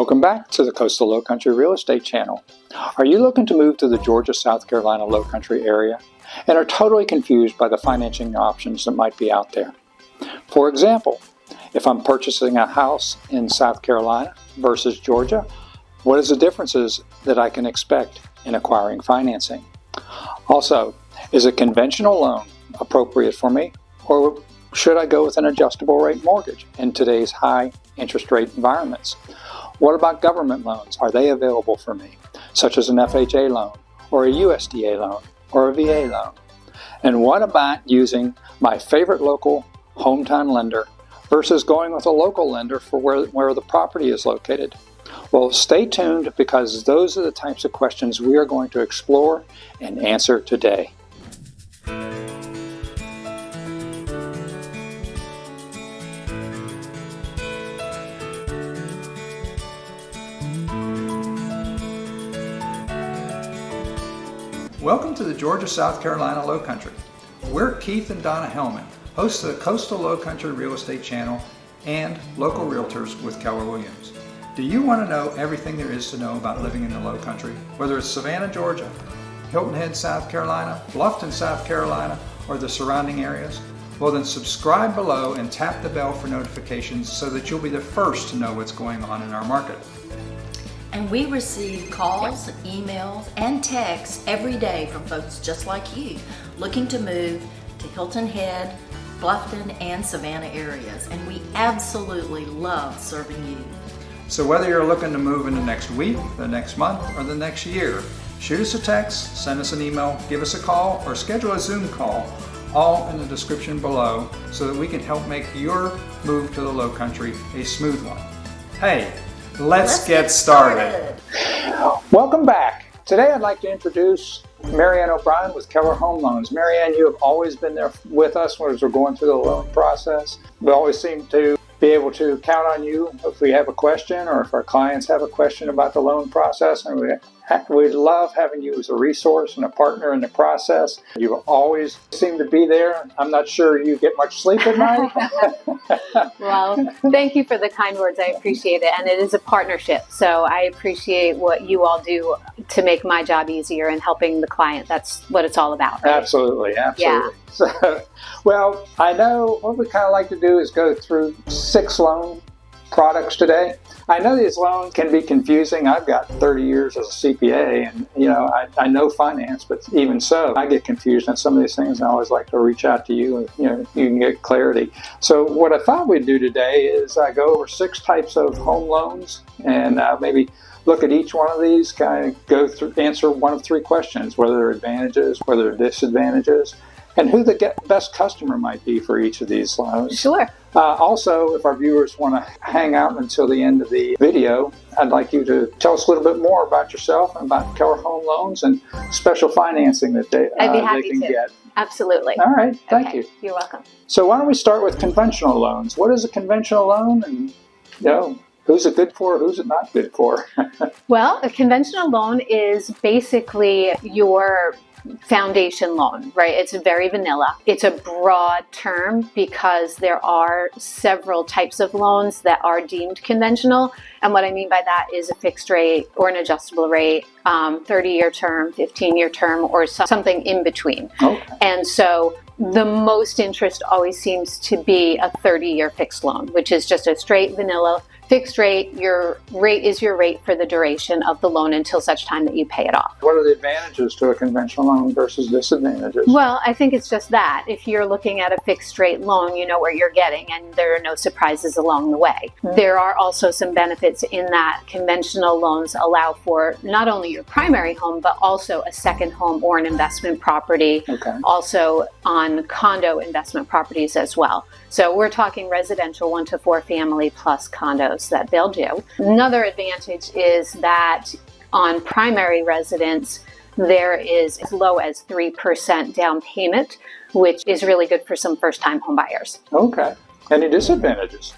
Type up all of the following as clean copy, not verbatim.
Welcome back to the Coastal Lowcountry Real Estate Channel. Are you looking to move to the Georgia, South Carolina Lowcountry area and are totally confused by the financing options that might be out there? For example, if I'm purchasing a house in South Carolina versus Georgia, what is the differences that I can expect in acquiring financing? Also, is a conventional loan appropriate for me, or should I go with an adjustable rate mortgage in today's high interest rate environments? What about government loans? Are they available for me, such as an FHA loan, or a USDA loan, or a VA loan? And what about using my favorite local hometown lender versus going with a local lender for where the property is located? Well, stay tuned, because those are the types of questions we are going to explore and answer today. Welcome to the Georgia, South Carolina Lowcountry. We're Keith and Donna Hellman, hosts of the Coastal Lowcountry Real Estate Channel and local realtors with Keller Williams. Do you want to know everything there is to know about living in the Lowcountry? Whether it's Savannah, Georgia, Hilton Head, South Carolina, Bluffton, South Carolina, or the surrounding areas? Well, then subscribe below and tap the bell for notifications so that you'll be the first to know what's going on in our market. And we receive calls, emails, and texts every day from folks just like you looking to move to Hilton Head, Bluffton, and Savannah areas. And we absolutely love serving you. So whether you're looking to move in the next week, the next month, or the next year, shoot us a text, send us an email, give us a call, or schedule a Zoom call, all in the description below, so that we can help make your move to the Lowcountry a smooth one. Hey, Let's get started. Welcome back. Today I'd like to introduce Maryann O'Brien with Keller Home Loans. Maryann, you have always been there with us as we're going through the loan process. We always seem to be able to count on you if we have a question or if our clients have a question about the loan process. And we love having you as a resource and a partner in the process. You always seem to be there. I'm not sure you get much sleep at night. Well, thank you for the kind words. I appreciate it. And it is a partnership. So I appreciate what you all do to make my job easier and helping the client. That's what it's all about. Right? Absolutely. Yeah. So, well, I know what we kind of like to do is go through 6 loan products today. I know these loans can be confusing. I've got 30 years as a CPA, and I know finance, but even so, I get confused on some of these things, and I always like to reach out to you, and you can get clarity. So what I thought we'd do today is go over 6 types of home loans, and maybe look at each one of these, kind of go through, answer one of 3 questions: whether there are advantages, whether there are disadvantages, and who the best customer might be for each of these loans. Sure. Also, if our viewers want to hang out until the end of the video, I'd like you to tell us a little bit more about yourself and about Keller Home Loans and special financing that they can get. Absolutely. All right. Thank you. You're welcome. So why don't we start with conventional loans? What is a conventional loan, and who's it good for? Who's it not good for? Well, a conventional loan is basically your foundation loan, right? It's very vanilla. It's a broad term because there are several types of loans that are deemed conventional. And what I mean by that is a fixed rate or an adjustable rate, 30-year term, 15-year term, or something in between. Okay. And so the most interest always seems to be a 30-year fixed loan, which is just a straight vanilla fixed rate. Your rate is your rate for the duration of the loan until such time that you pay it off. What are the advantages to a conventional loan versus disadvantages? Well, I think it's just that. If you're looking at a fixed rate loan, you know what you're getting, and there are no surprises along the way. There are also some benefits in that conventional loans allow for not only your primary home, but also a second home or an investment property. Okay. Also on condo investment properties as well. So we're talking residential 1 to 4 family plus condos that they'll do. Another advantage is that on primary residence, there is as low as 3% down payment, which is really good for some first-time home buyers. Okay. Any disadvantages?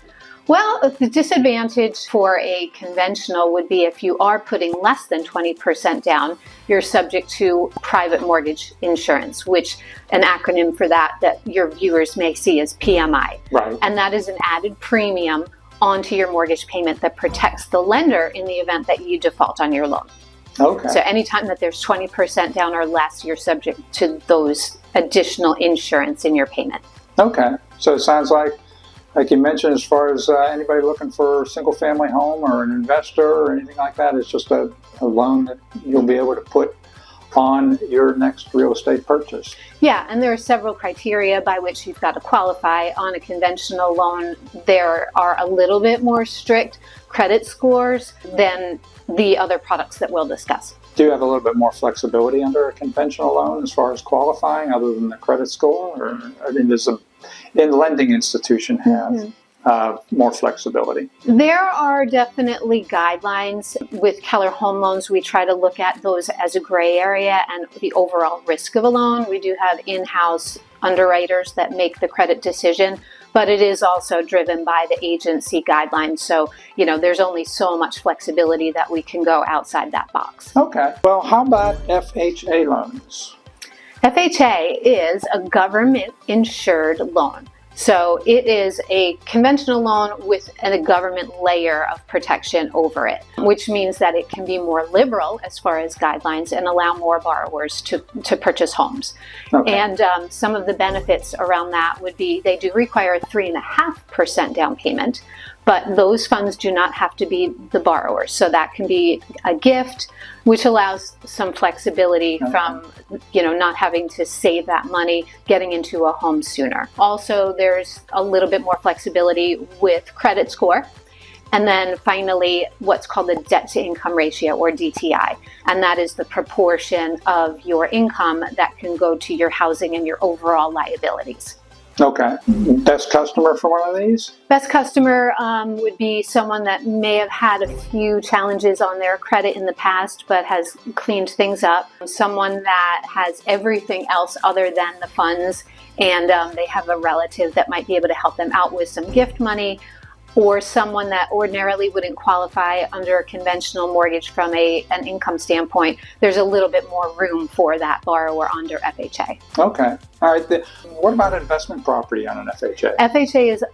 Well, the disadvantage for a conventional would be if you are putting less than 20% down, you're subject to private mortgage insurance, which an acronym for that your viewers may see as PMI. Right. And that is an added premium onto your mortgage payment that protects the lender in the event that you default on your loan. Okay. So anytime that there's 20% down or less, you're subject to those additional insurance in your payment. Okay. So it sounds like you mentioned, as far as anybody looking for a single-family home or an investor or anything like that, it's just a loan that you'll be able to put on your next real estate purchase. Yeah, and there are several criteria by which you've got to qualify. On a conventional loan, there are a little bit more strict credit scores than the other products that we'll discuss. Do you have a little bit more flexibility under a conventional loan as far as qualifying, other than the credit score? Or, I mean, does the lending institution have more flexibility? There are definitely guidelines. With Keller Home Loans, we try to look at those as a gray area and the overall risk of a loan. We do have in-house underwriters that make the credit decision, but it is also driven by the agency guidelines. So, there's only so much flexibility that we can go outside that box. Okay. Well, how about FHA loans? FHA is a government-insured loan. So it is a conventional loan with a government layer of protection over it, which means that it can be more liberal as far as guidelines and allow more borrowers to purchase homes. Okay. And some of the benefits around that would be they do require a 3.5% down payment, but those funds do not have to be the borrower's. So that can be a gift, which allows some flexibility from, not having to save that money, getting into a home sooner. Also, there's a little bit more flexibility with credit score. And then finally, what's called the debt to income ratio, or DTI. And that is the proportion of your income that can go to your housing and your overall liabilities. Okay. Best customer for one of these? Best customer would be someone that may have had a few challenges on their credit in the past, but has cleaned things up. Someone that has everything else other than the funds, and they have a relative that might be able to help them out with some gift money, or someone that ordinarily wouldn't qualify under a conventional mortgage from an income standpoint. There's a little bit more room for that borrower under FHA. Okay. All right. What about investment property on an FHA? FHA is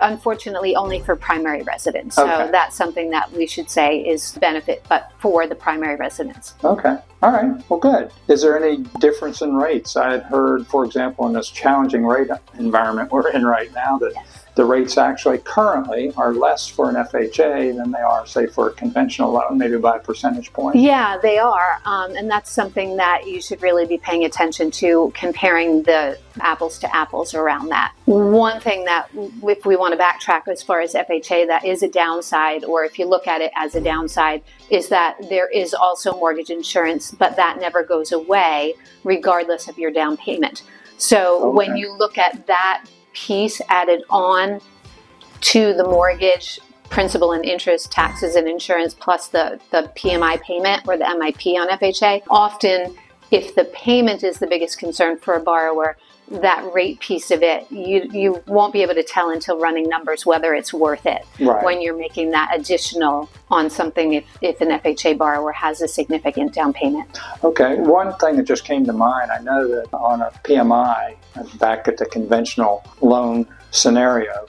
unfortunately only for primary residents. So that's something that we should say is benefit, but for the primary residents. Okay. All right. Well, good. Is there any difference in rates? I had heard, for example, in this challenging rate environment we're in right now, that the rates actually currently are less for an FHA than they are, say, for a conventional loan, maybe by a percentage point. Yeah, they are. And that's something that you should really be paying attention to, comparing the apples to apples around that. One thing that, if we want to backtrack as far as FHA, that is a downside, or if you look at it as a downside, is that there is also mortgage insurance, but that never goes away regardless of your down payment. So when you look at that piece added on to the mortgage, principal and interest, taxes and insurance, plus the PMI payment or the MIP on FHA, often if the payment is the biggest concern for a borrower, that rate piece of it, you won't be able to tell until running numbers whether it's worth it when you're making that additional on something if an FHA borrower has a significant down payment. Okay. One thing that just came to mind, I know that on a PMI, back at the conventional loan scenario,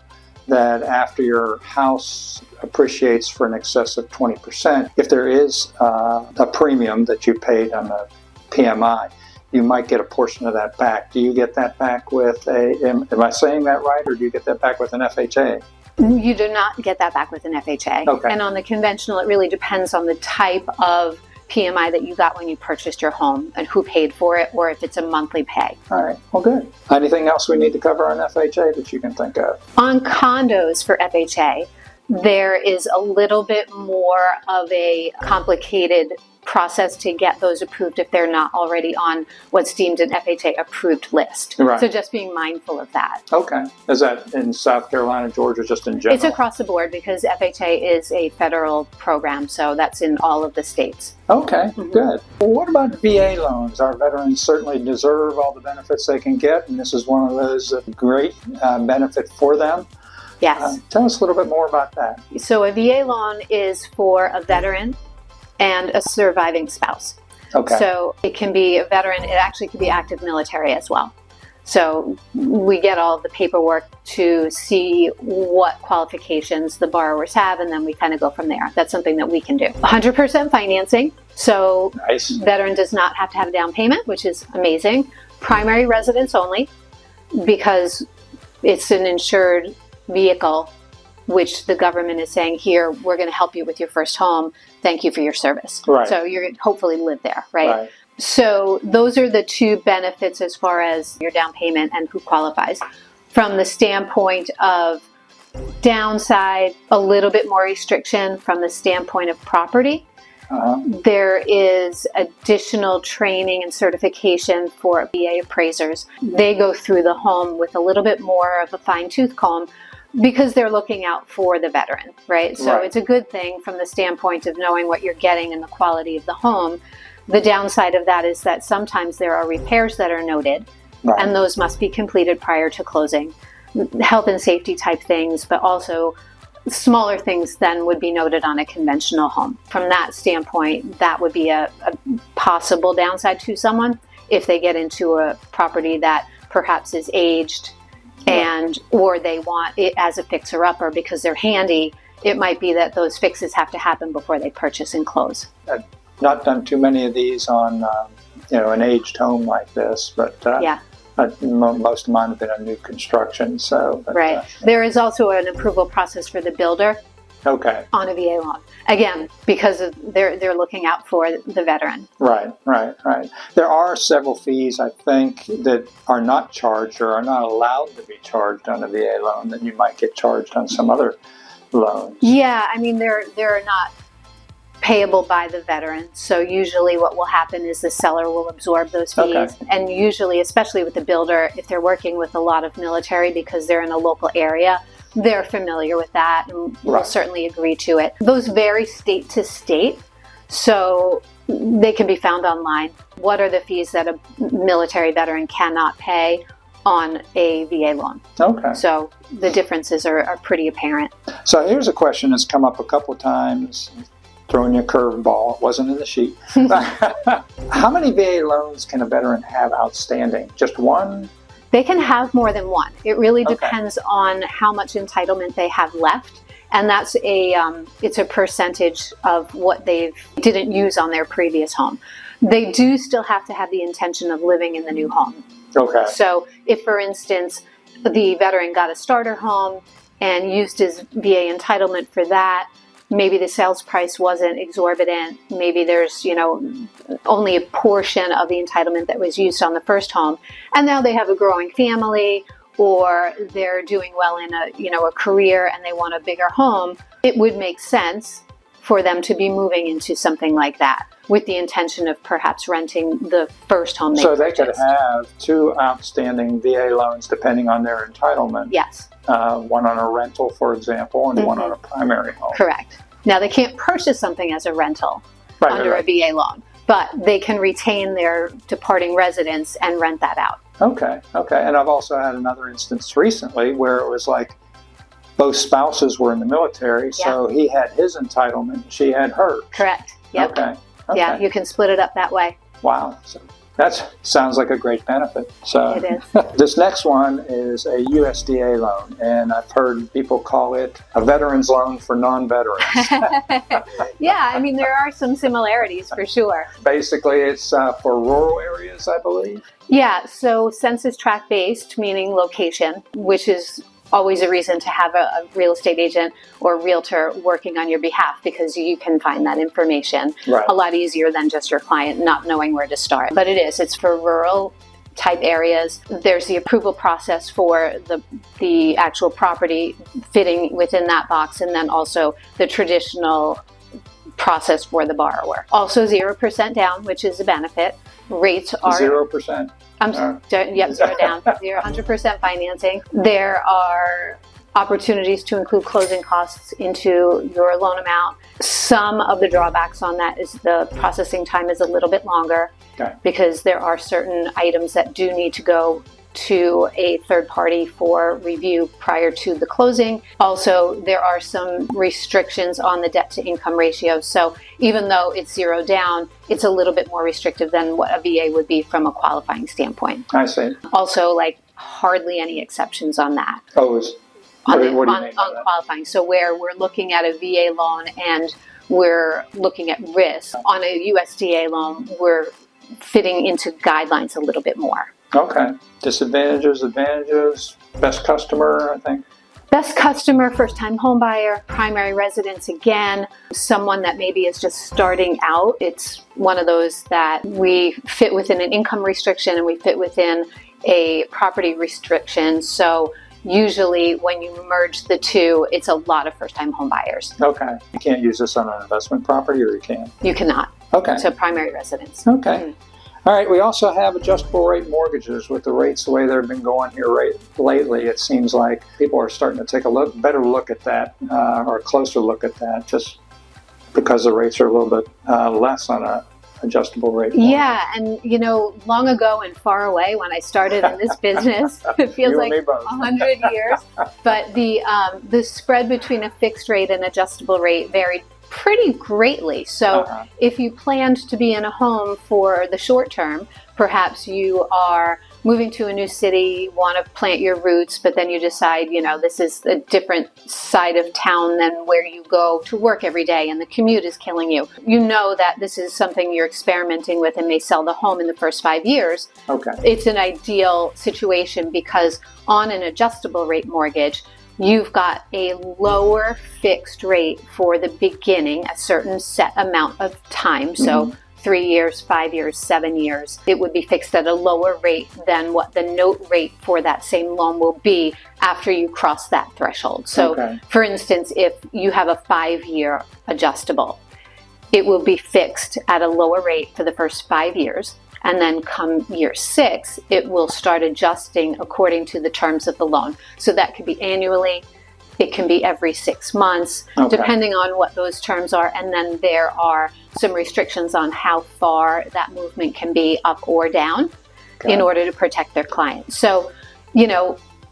that after your house appreciates for an excess of 20%, if there is a premium that you paid on the PMI, you might get a portion of that back. Do you get that back with am I saying that right, or do you get that back with an FHA? You do not get that back with an FHA. Okay. And on the conventional, it really depends on the type of PMI that you got when you purchased your home and who paid for it, or if it's a monthly pay. All right. Well, good. Anything else we need to cover on FHA that you can think of? On condos for FHA, there is a little bit more of a complicated process to get those approved if they're not already on what's deemed an FHA approved list. Right. So just being mindful of that. Okay. Is that in South Carolina, Georgia, just in general? It's across the board because FHA is a federal program, so that's in all of the states. Okay, good. Well, what about VA loans? Our veterans certainly deserve all the benefits they can get, and this is one of those great benefit for them. Yes. Tell us a little bit more about that. So a VA loan is for a veteran and a surviving spouse. Okay. So it can be a veteran, it actually could be active military as well. So we get all the paperwork to see what qualifications the borrowers have, and then we kind of go from there. That's something that we can do. 100% financing. So Nice. veteran does not have to have a down payment, which is amazing. Primary residence only, because it's an insured vehicle, which the government is saying, here, we're going to help you with your first home. Thank you for your service. Right. So you're going to hopefully live there, right? Right. So those are the two benefits as far as your down payment and who qualifies. From the standpoint of downside, a little bit more restriction from the standpoint of property. There is additional training and certification for VA appraisers. They go through the home with a little bit more of a fine-tooth comb because they're looking out for the veteran, right? So Right. it's a good thing from the standpoint of knowing what you're getting and the quality of the home. The downside of that is that sometimes there are repairs that are noted, Right. and those must be completed prior to closing. Health and safety type things, but also smaller things than would be noted on a conventional home. From that standpoint, that would be a possible downside to someone if they get into a property that perhaps is aged and or they want it as a fixer-upper because they're handy. It might be that those fixes have to happen before they purchase and close. I've not done too many of these on an aged home like this, but Yeah. Most of mine have been on new construction. So Right. There is also an approval process for the builder Okay. on a VA loan. Again, because of they're looking out for the veteran. Right. There are several fees, I think, that are not charged or are not allowed to be charged on a VA loan that you might get charged on some other loans. Yeah, I mean they're not payable by the veteran. So usually what will happen is the seller will absorb those fees. Okay. And usually, especially with the builder, if they're working with a lot of military because they're in a local area, they're familiar with that and will Right. certainly agree to it. Those vary state to state, so they can be found online. What are the fees that a military veteran cannot pay on a VA loan? Okay. So the differences are pretty apparent. So here's a question that's come up a couple times. Throwing you a curveball. It wasn't in the sheet. How many VA loans can a veteran have outstanding? Just one? They can have more than one. It really Okay. depends on how much entitlement they have left. And that's it's a percentage of what they didn't use on their previous home. They do still have to have the intention of living in the new home. Okay. So if, for instance, the veteran got a starter home and used his VA entitlement for that, maybe the sales price wasn't exorbitant. Maybe there's, only a portion of the entitlement that was used on the first home. And now they have a growing family or they're doing well in a career and they want a bigger home. It would make sense for them to be moving into something like that with the intention of perhaps renting the first home they So they purchased. could have two outstanding VA loans depending on their entitlement. Yes. One on a rental, for example, and one Mhm. on a primary home. Correct. Now, they can't purchase something as a rental under a VA loan, but they can retain their departing residence and rent that out. Okay. And I've also had another instance recently where it was like both spouses were in the military, so he had his entitlement, she had hers. Correct. Yep. Okay. Yeah, you can split it up that way. Wow. So that sounds like a great benefit. So It is. this next one is a USDA loan, and I've heard people call it a veteran's loan for non-veterans. Yeah, I mean, there are some similarities for sure. Basically, it's for rural areas, I believe. Yeah, so census tract based, meaning location, which is always a reason to have a real estate agent or realtor working on your behalf because you can find that information Right. a lot easier than just your client not knowing where to start. But it's for rural type areas. There's the approval process for the actual property fitting within that box, and then also the traditional process for the borrower. Also 0% down, which is a benefit. Rates are 0%. zero down, 100% financing. There are opportunities to include closing costs into your loan amount. Some of the drawbacks on that is the processing time is a little bit longer Okay. because there are certain items that do need to go to a third party for review prior to the closing. Also, there are some restrictions on the debt to income ratio. So even though it's zero down, it's a little bit more restrictive than what a VA would be from a qualifying standpoint. I see. Also, like hardly any exceptions on that. Oh, what do you mean by on that? qualifying. So where we're looking at a VA loan and we're looking at risk on a USDA loan, we're fitting into guidelines a little bit more. Okay. Disadvantages, advantages, best customer, I think. Best customer, first-time home buyer, primary residence again, someone that maybe is just starting out. It's one of those that we fit within an income restriction and we fit within a property restriction. So usually when you merge the two, it's a lot of first-time home buyers. Okay. You can't use this on an investment property, or you can? You cannot. Okay. So primary residence. Okay. All right. We also have adjustable rate mortgages. With the rates the way they've been going here lately, it seems like people are starting to take a better look at that, or a closer look at that, just because the rates are a little bit less on a adjustable rate mortgage. Yeah, and long ago and far away when I started in this business, it feels like 100 years. But the spread between a fixed rate and adjustable rate varied pretty greatly. So if you planned to be in a home for the short term, perhaps you are moving to a new city, want to plant your roots, but then you decide, this is a different side of town than where you go to work every day and the commute is killing you. You know that this is something you're experimenting with and may sell the home in the first 5 years. Okay. It's an ideal situation because on an adjustable rate mortgage, you've got a lower fixed rate for the beginning, a certain set amount of time. So 3 years, 5 years, 7 years, it would be fixed at a lower rate than what the note rate for that same loan will be after you cross that threshold. So for instance, if you have a 5-year adjustable, it will be fixed at a lower rate for the first 5 years. And then come year 6, it will start adjusting according to the terms of the loan. So that could be annually, it can be every 6 months, depending on what those terms are. And then there are some restrictions on how far that movement can be up or down in order to protect their client. So,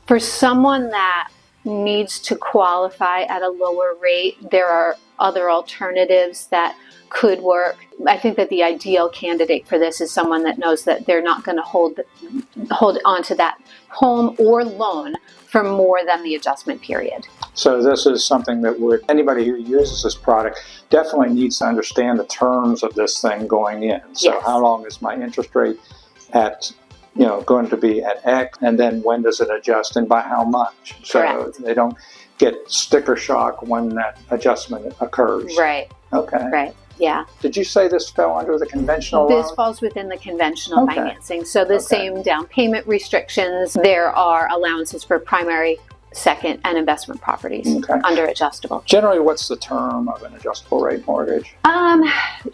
for someone that needs to qualify at a lower rate, there are other alternatives that could work. I think that the ideal candidate for this is someone that knows that they're not going to hold on to that home or loan for more than the adjustment period. So this is something that anybody who uses this product definitely needs to understand the terms of this thing going in. So how long is my interest rate at, going to be at X, and then when does it adjust and by how much? So they don't get sticker shock when that adjustment occurs. Right. Okay. Right. Yeah. Did you say this fell under the conventional loan? This falls within the conventional financing. So the same down payment restrictions. There are allowances for primary, second, and investment properties under adjustable. Generally, what's the term of an adjustable rate mortgage?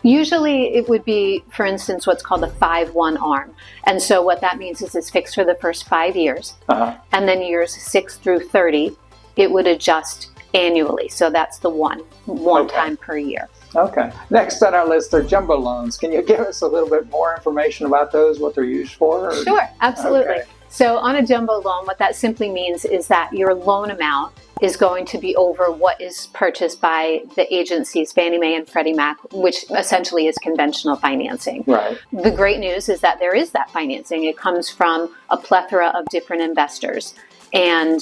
Usually it would be, for instance, what's called a 5-1 arm. And so what that means is it's fixed for the first 5 years. And then years 6 through 30, it would adjust annually. So that's the one time per year. Okay. Next on our list are jumbo loans. Can you give us a little bit more information about those, what they're used for? Sure, absolutely. So on a jumbo loan, what that simply means is that your loan amount is going to be over what is purchased by the agencies, Fannie Mae and Freddie Mac, which essentially is conventional financing. Right. The great news is that there is that financing. It comes from a plethora of different investors. And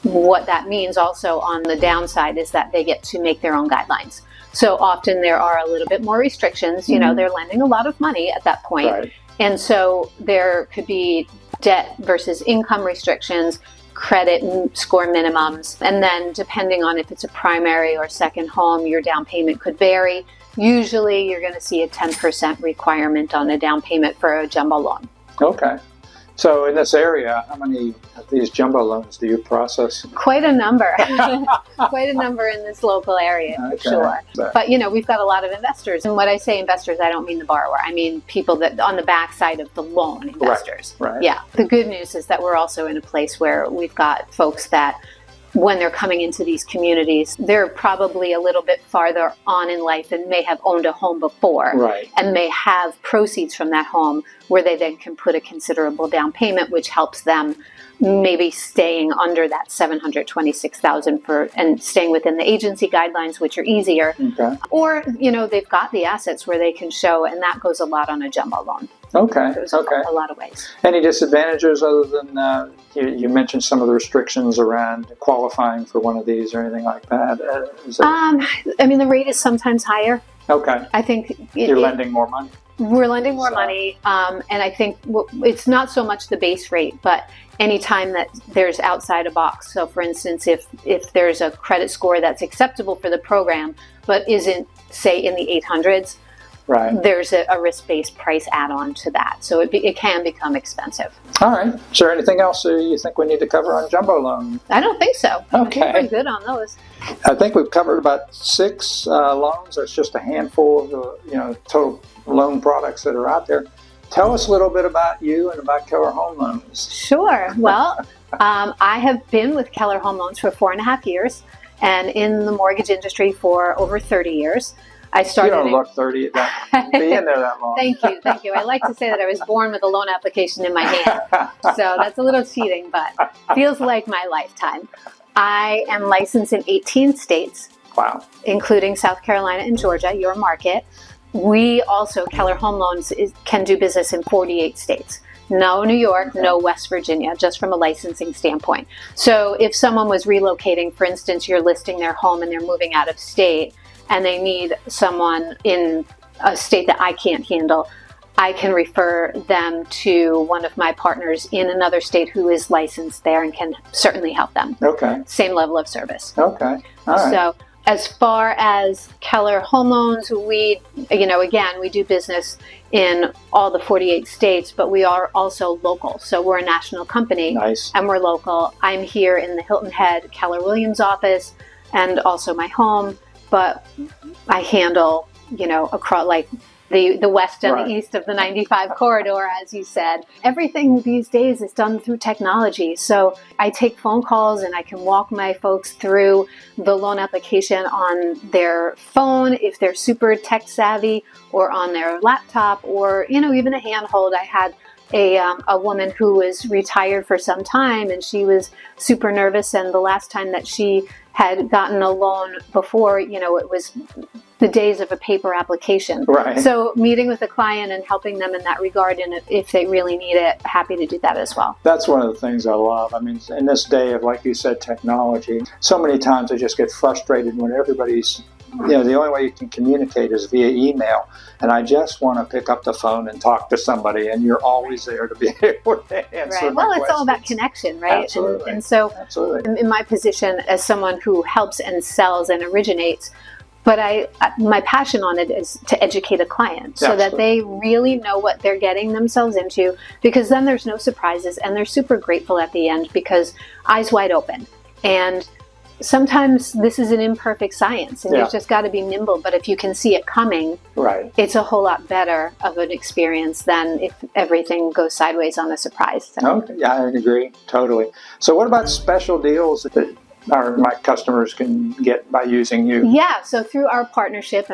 what that means also on the downside is that they get to make their own guidelines. So often there are a little bit more restrictions. They're lending a lot of money at that point. Right. And so there could be debt versus income restrictions, credit score minimums. And then depending on if it's a primary or second home, your down payment could vary. Usually you're going to see a 10% requirement on a down payment for a jumbo loan. Okay. So in this area, how many of these jumbo loans do you process? Quite a number. Quite a number in this local area, for sure. But, we've got a lot of investors. And when I say investors, I don't mean the borrower. I mean people that on the backside of the loan, investors. Right. Yeah. The good news is that we're also in a place where we've got folks that when they're coming into these communities, they're probably a little bit farther on in life and may have owned a home before, Right. and may have proceeds from that home where they then can put a considerable down payment, which helps them maybe staying under that $726,000 for, and staying within the agency guidelines, which are easier. Okay. Or, they've got the assets where they can show, and that goes a lot on a jumbo loan. Okay. It goes Okay. a lot of ways. Any disadvantages other than you mentioned some of the restrictions around qualifying for one of these or anything like that? The rate is sometimes higher. Okay. I think You're lending more money? We're lending more money, and I think it's not so much the base rate, but anytime that there's outside a box. So for instance, if there's a credit score that's acceptable for the program, but isn't, say, in the 800s, Right. there's a risk-based price add-on to that. So it can become expensive. All right. Is there anything else you think we need to cover on jumbo loan? I don't think so. I think Okay. we're good on those. I think we've covered about 6 loans. That's just a handful of the total loan products that are out there. Tell us a little bit about you and about Keller Home Loans. Sure. Well, I have been with Keller Home Loans for 4.5 years, and in the mortgage industry for over 30 years. I started. You don't look 30. Being there that long. Thank you. I like to say that I was born with a loan application in my hand. So that's a little cheating, but feels like my lifetime. I am licensed in 18 states. Wow. Including South Carolina and Georgia, your market. We also, Keller Home Loans, can do business in 48 states. No New York, no West Virginia, just from a licensing standpoint. So if someone was relocating, for instance, you're listing their home and they're moving out of state, and they need someone in a state that I can't handle, I can refer them to one of my partners in another state who is licensed there and can certainly help them. Okay. Same level of service. Okay. All right. So as far as Keller Home Loans, we do business in all the 48 states, but we are also local. So we're a national company. Nice. And we're local. I'm here in the Hilton Head Keller Williams office and also my home, but I handle, across the west and the east of the 95 corridor, as you said. Everything these days is done through technology. So I take phone calls and I can walk my folks through the loan application on their phone if they're super tech savvy, or on their laptop, or, even a handhold. I had a woman who was retired for some time, and she was super nervous. And the last time that she had gotten a loan before, it was the days of a paper application. Right. So meeting with the client and helping them in that regard, and if they really need it, happy to do that as well. That's one of the things I love. I mean, in this day of, like you said, technology, so many times I just get frustrated when everybody's, the only way you can communicate is via email. And I just want to pick up the phone and talk to somebody, and you're always there to be able to answer Right. my Well, it's all about questions. connection, right? Absolutely. And so Absolutely. in my position as someone who helps and sells and originates, but my passion on it is to educate a client so that they really know what they're getting themselves into, because then there's no surprises, and they're super grateful at the end because eyes wide open. And sometimes this is an imperfect science, and you've just got to be nimble. But if you can see it coming, Right. it's a whole lot better of an experience than if everything goes sideways on a surprise. So. Okay. Yeah, I agree. Totally. So what about special deals that my customers can get by using you? Yeah, so through our partnership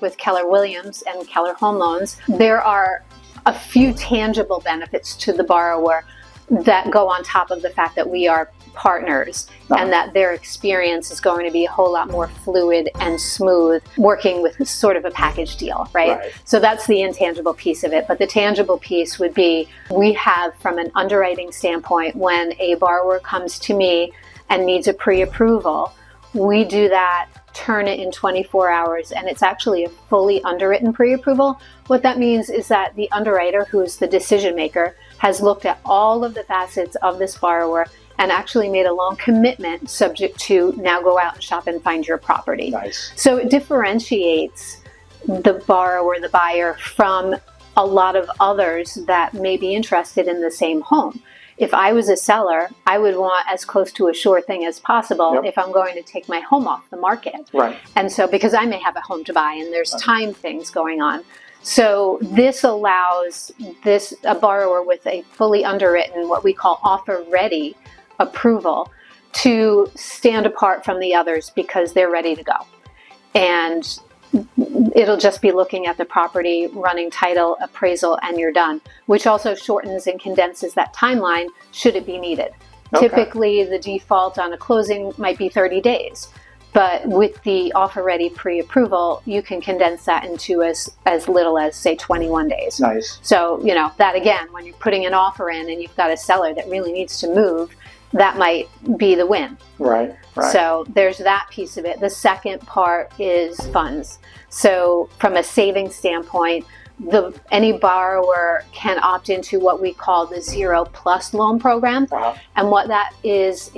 with Keller Williams and Keller Home Loans, there are a few tangible benefits to the borrower that go on top of the fact that we are partners, and that their experience is going to be a whole lot more fluid and smooth working with sort of a package deal, right? So that's the intangible piece of it. But the tangible piece would be, we have, from an underwriting standpoint, when a borrower comes to me and needs a pre-approval, we do that, turn it in 24 hours, and it's actually a fully underwritten pre-approval. What that means is that the underwriter, who is the decision maker, has looked at all of the facets of this borrower and actually made a loan commitment subject to now go out and shop and find your property. Nice. So it differentiates the borrower, the buyer, from a lot of others that may be interested in the same home. If I was a seller, I would want as close to a sure thing as possible if I'm going to take my home off the market. Right. And so, because I may have a home to buy and there's time things going on. So this allows a borrower with a fully underwritten, what we call offer ready approval, to stand apart from the others because they're ready to go. And it'll just be looking at the property, running title, appraisal, and you're done, which also shortens and condenses that timeline should it be needed. Okay. Typically, the default on a closing might be 30 days. But with the offer-ready pre-approval, you can condense that into as little as, say, 21 days. Nice. So, that again, when you're putting an offer in and you've got a seller that really needs to move, that might be the win. Right. So there's that piece of it. The second part is funds. So from a savings standpoint, any borrower can opt into what we call the 0+ loan program. And what that is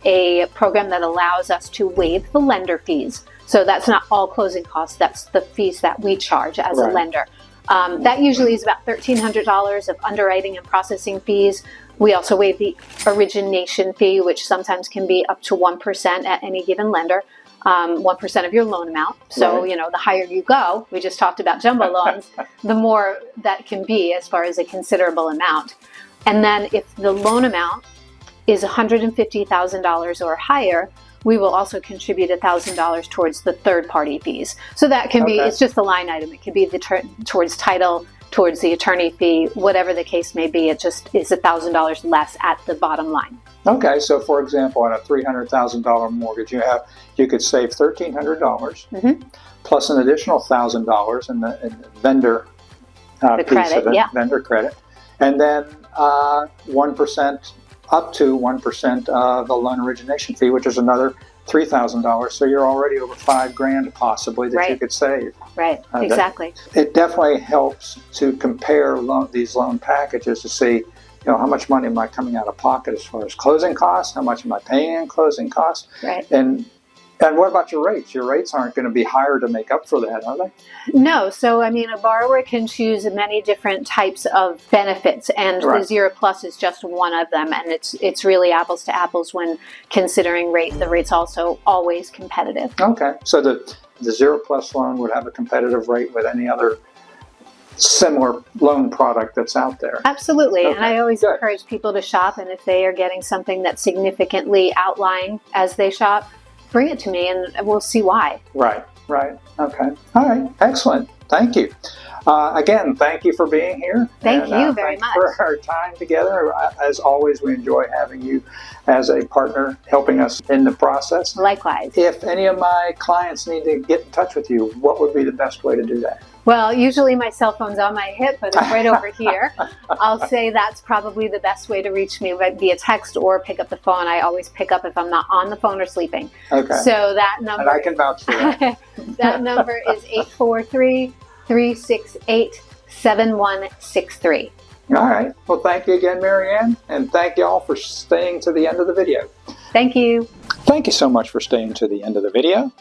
a program that allows us to waive the lender fees. So that's not all closing costs, that's the fees that we charge as a lender. That usually is about $1,300 of underwriting and processing fees. We also waive the origination fee, which sometimes can be up to 1% at any given lender. 1% of your loan amount. So, the higher you go, we just talked about jumbo loans, the more that can be as far as a considerable amount. And then if the loan amount is $150,000 or higher, we will also contribute $1,000 towards the third-party fees. So that can be, it's just a line item. It could be towards title, towards the attorney fee, whatever the case may be. It just is $1,000 less at the bottom line. Okay, so for example, on a $300,000 mortgage, you could save $1,300 plus an additional $1,000 in the vendor piece of it, vendor credit, and then 1% up to 1% of the loan origination fee, which is another $3,000. So you're already over $5,000 possibly that you could save. Right, exactly. It definitely helps to compare these loan packages to see, how much money am I coming out of pocket as far as closing costs? How much am I paying in closing costs? Right. And what about your rates? Your rates aren't going to be higher to make up for that, are they? No. So, a borrower can choose many different types of benefits, and the 0+ is just one of them. And it's really apples to apples when considering rate. The rate's also always competitive. Okay. So the 0+ loan would have a competitive rate with any other similar loan product that's out there. Absolutely. And I always encourage people to shop, and if they are getting something that's significantly outlying as they shop, bring it to me and we'll see why. Right. Okay. All right. Excellent. Thank you. Again, thank you for being here. Thank you very much. For our time together. As always, we enjoy having you as a partner helping us in the process. Likewise. If any of my clients need to get in touch with you, what would be the best way to do that? Well, usually my cell phone's on my hip, but it's right over here. I'll say that's probably the best way to reach me via text or pick up the phone. I always pick up if I'm not on the phone or sleeping. Okay. So that number... And I can vouch for that. That number is 843-368-7163. All right. Well, thank you again, Maryann, and thank you all for staying to the end of the video. Thank you. Thank you so much for staying to the end of the video.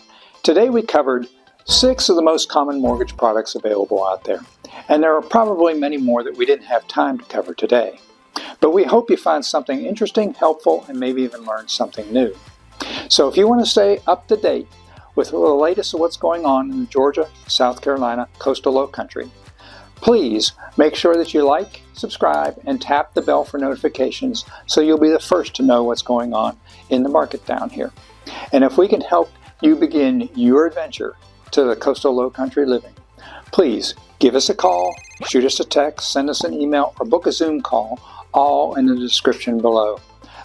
Today we covered 6 of the most common mortgage products available out there. And there are probably many more that we didn't have time to cover today. But we hope you find something interesting, helpful, and maybe even learn something new. So if you want to stay up to date with the latest of what's going on in the Georgia, South Carolina, coastal low country, please make sure that you like, subscribe, and tap the bell for notifications so you'll be the first to know what's going on in the market down here. And if we can help you begin your adventure to the coastal low country living, please give us a call, shoot us a text, send us an email, or book a Zoom call, all in the description below.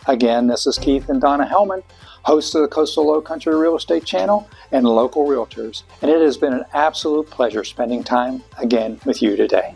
Again, this is Keith and Donna Hellman, hosts of the Coastal Low Country Real Estate Channel and Local Realtors, and it has been an absolute pleasure spending time again with you today.